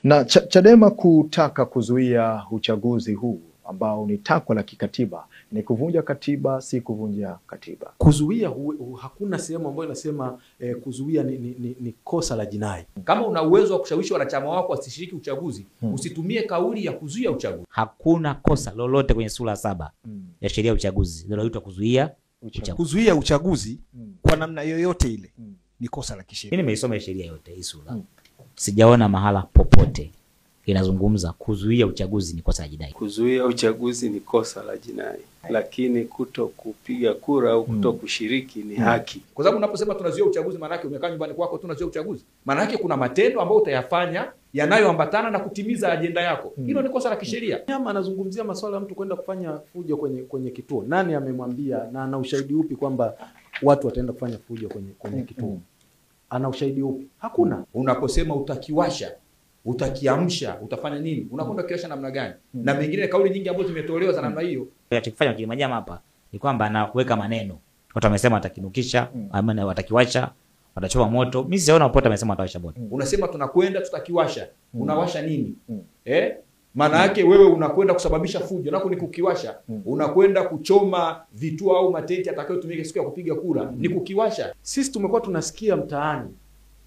Na Chadema kutaka kuzuia uchaguzi huu ambao ni takwa la kikatiba, ni kuvunja katiba, si kuvunja katiba. Kuzuia hakuna sehemu ambayo inasema kuzuia ni kosa la jinai. Kama una uwezo wa kushawishi wanachama wako wasishiriki uchaguzi, usitumie kauli ya kuzuia uchaguzi. Hakuna kosa lolote kwenye sura 7 ya sheria ya uchaguzi linaloitwa kuzuia uchaguzi. Kuzuia uchaguzi kwa namna yoyote ile ni kosa la kisheria. Mimi nimeisoma sheria yote hii sura. Sijaona mahala popote inazungumza kuzuia uchaguzi ni kosa la jinai. Kuzuia uchaguzi ni kosa la jinai, lakini kuto kupiga kura au kuto kushiriki ni haki. Kwa sababu unaposema tunazuia uchaguzi, maana yake umekaa nyumbani kwako tunazuia uchaguzi. Maana yake kuna matendo ambayo utayafanya yanayoambatana na kutimiza ajenda yako. Hilo ni kosa la kisheria. Nyama anazungumzia masuala ya mtu kwenda kufanya fujo kwenye kituo. Nani amemwambia na ana ushahidi upi kwamba watu wataenda kufanya fujo kwenye kituo? Ana ushahidi upi? Hakuna. Unaposema utakiwasha, utakiamsha, utafanya nini? Unakwenda kiwasha namna gani? Na mengine kauli nyingi ambazo zimetolewa za namna hiyo. Atakifanya Kilimanjaro hapa ni kwamba anaweka maneno. Watu wamesema atakinukisha, ama watakiwasha, watachoma moto. Mimi siona popote amesema atawasha moto. Unasema tunakwenda tutakiwasha. Unawasha nini? Maana yake wewe unakwenda kusababisha fujo, nako ni kukiwasha. Unakwenda kuchoma vituo au matenti atakayotumika siku ya kupiga kura, ni kukiwasha. Sisi tumekuwa tunasikia mtaani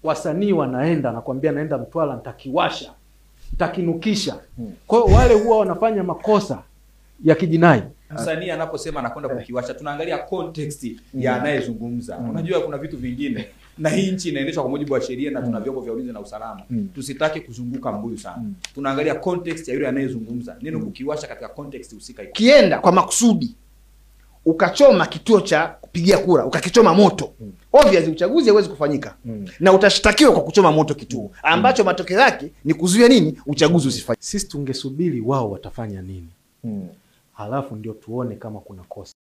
wasanii wanaenda nakwambia naenda Mtwara nitakiwasha, nitakinukisha. Kwa hiyo wale huwa wanafanya makosa ya kijinai. Msanii anaposema anakwenda kukiwasha, tunaangalia context ya anayezungumza. Unajua kuna vitu vingine na hii nchi inaendeshwa kwa mujibu wa sheria na tuna vyombo vya ulinzi na usalama. Tusitaki kuzunguka mbuyu sana. Tunaangalia context ya yule anayezungumza. Neno kukiwasha katika context husika. Kienda kwa makusudi ukachoma kituo cha kupigia kura, ukakichoma moto, obviously uchaguzi hauwezi kufanyika. Na utashtakiwa kwa kuchoma moto kituo ambacho matokeo yake ni kuzuia nini? Uchaguzi usifanyike. Sisi tungesubiri wao watafanya nini. Halafu ndio tuone kama kuna kosa.